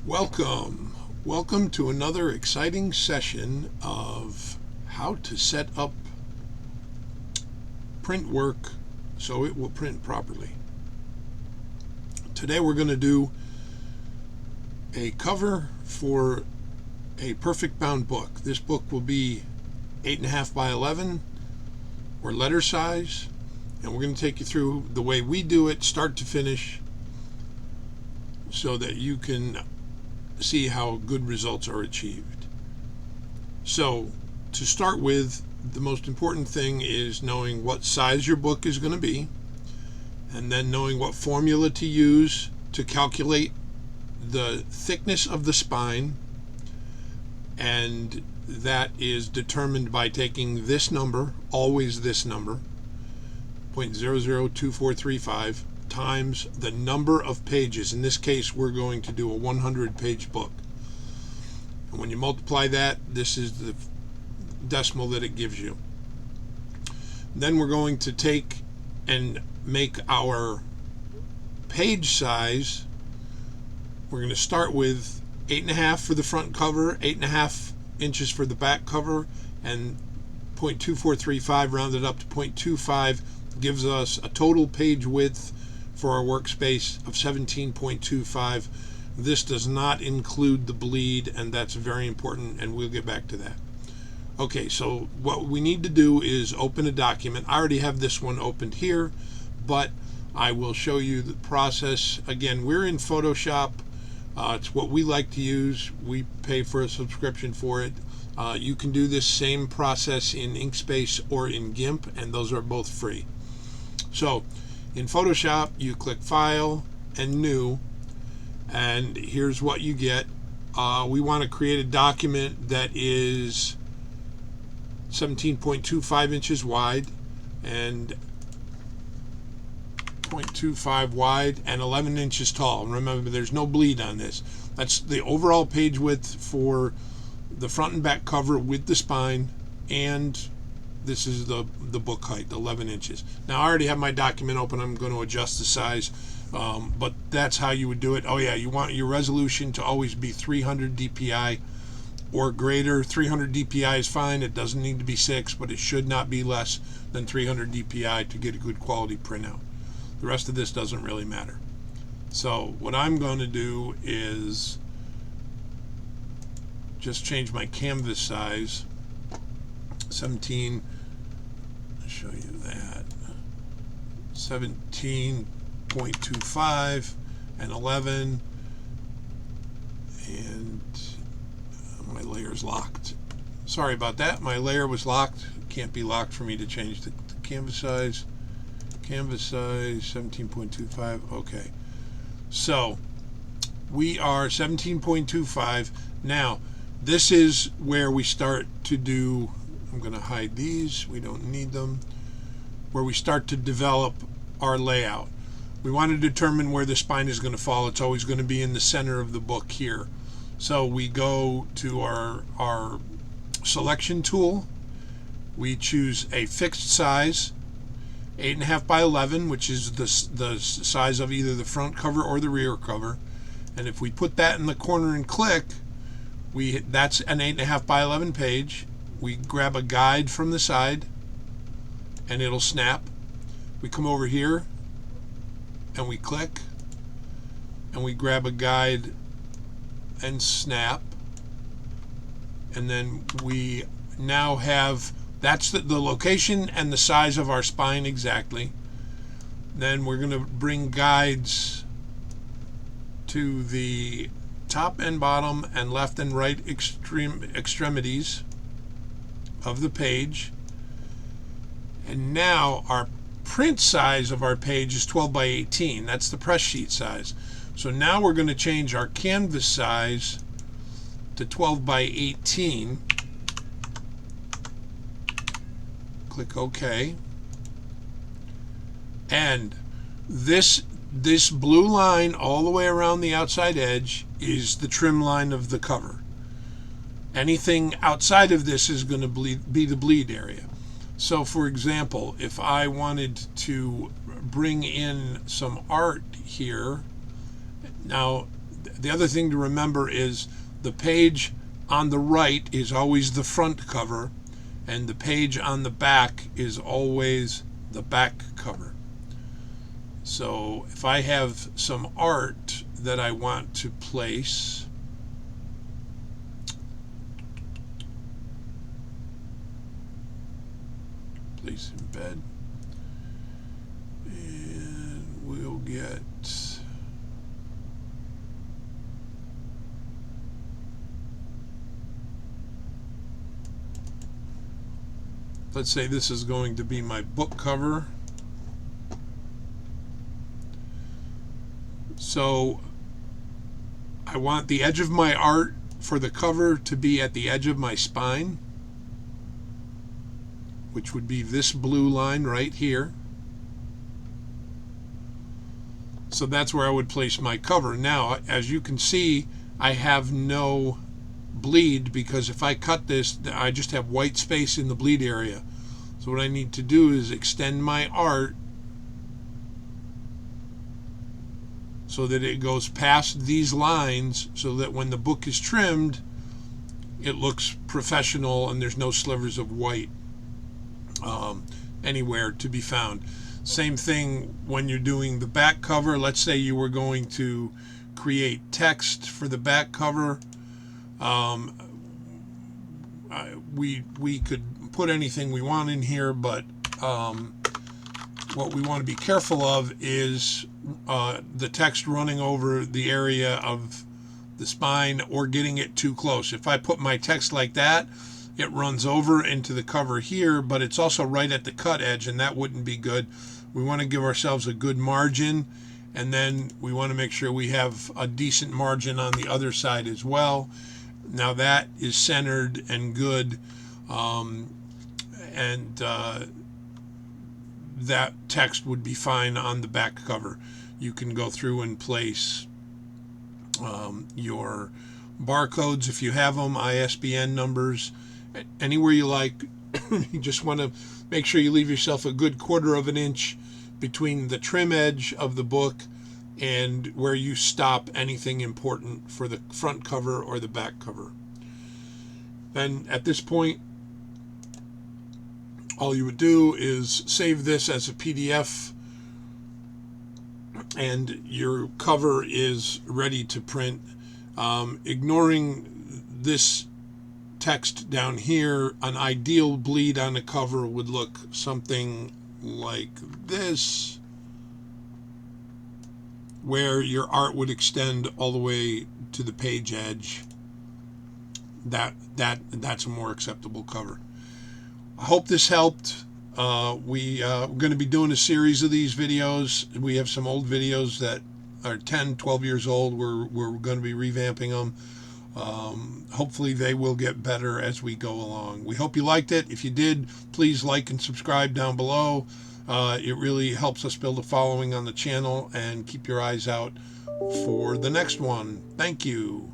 Welcome to another exciting session of how to set up print work so it will print properly. Today we're going to do a cover for a perfect bound book. This book will be 8.5 by 11 or letter size, and we're going to take you through the way we do it start to finish so that you can see how good results are achieved. So to start with, the most important thing is knowing what size your book is going to be, and then knowing what formula to use to calculate the thickness of the spine, and that is determined by taking this number, always this number, 0.002435, times the number of pages. In this case, we're going to do a 100-page book. And when you multiply that, this is the decimal that it gives you. Then we're going to take and make our page size. We're going to start with 8.5 for the front cover, 8.5 inches for the back cover, and 0.2435 rounded up to 0.25 gives us a total page width for our workspace of 17.25. This does not include the bleed, and that's very important, and we'll get back to that. Okay, so what we need to do is open a document. I already have this one opened here, but I will show you the process. Again, we're in Photoshop. It's what we like to use. We pay for a subscription for it. You can do this same process in Inkspace or in GIMP, and those are both free. So in Photoshop, you click File and New, and here's what you get. We want to create a document that is 17.25 inches wide and 0.25 wide and 11 inches tall. Remember, there's no bleed on this. That's the overall page width for the front and back cover with the spine, and this is the book height, 11 inches. Now I already have my document open. I'm going to adjust the size, but that's how you would do it. Oh yeah, you want your resolution to always be 300 dpi or greater. 300 dpi is fine. It doesn't need to be 6, but it should not be less than 300 dpi to get a good quality printout. The rest of this doesn't really matter. So what I'm going to do is just change my canvas size. 17, I'll show you that, 17.25 and 11, and my layer's locked. Sorry about that, my layer was locked. It can't be locked for me to change the canvas size. Canvas size 17.25. okay, so we are 17.25. Now this is where we start to do, I'm going to hide these, we don't need them, where we start to develop our layout. We want to determine where the spine is going to fall. It's always going to be in the center of the book here. So we go to our selection tool, we choose a fixed size, 8.5 by 11, which is the size of either the front cover or the rear cover. And if we put that in the corner and click, that's an 8.5 by 11 page. We grab a guide from the side and it'll snap. We come over here and we click and we grab a guide and snap, and then we now have, that's the location and the size of our spine exactly. Then we're going to bring guides to the top and bottom and left and right extremities of the page. And now our print size of our page is 12 by 18. That's the press sheet size. So now we're going to change our canvas size to 12 by 18. Click OK. And this blue line all the way around the outside edge is the trim line of the cover. Anything outside of this is going to be the bleed area. So for example, if I wanted to bring in some art here, now the other thing to remember is the page on the right is always the front cover, and the page on the back is always the back cover. So if I have some art that I want to place, embed, and we'll get let's say this is going to be my book cover. So I want the edge of my art for the cover to be at the edge of my spine, which would be this blue line right here. So that's where I would place my cover. Now, as you can see, I have no bleed, because if I cut this, I just have white space in the bleed area. So what I need to do is extend my art so that it goes past these lines, so that when the book is trimmed, it looks professional and there's no slivers of white anywhere to be found. Same thing when you're doing the back cover. Let's say you were going to create text for the back cover. We could put anything we want in here, but what we want to be careful of is the text running over the area of the spine or getting it too close. If I put my text like that, it runs over into the cover here, but it's also right at the cut edge, and that wouldn't be good. We want to give ourselves a good margin, and then we want to make sure we have a decent margin on the other side as well. Now that is centered and good, and that text would be fine on the back cover. You can go through and place your barcodes if you have them, ISBN numbers, anywhere you like. You just want to make sure you leave yourself a good 1/4 of an inch between the trim edge of the book and where you stop anything important for the front cover or the back cover. Then at this point, all you would do is save this as a PDF, and your cover is ready to print. Ignoring this text down here, an ideal bleed on the cover would look something like this, where your art would extend all the way to the page edge. That's a more acceptable cover. I hope this helped. We're going to be doing a series of these videos. We have some old videos that are 10, 12 years old. We're going to be revamping them. Hopefully they will get better as we go along. We hope you liked it. If you did, please like and subscribe down below. It really helps us build a following on the channel, and keep your eyes out for the next one. Thank you.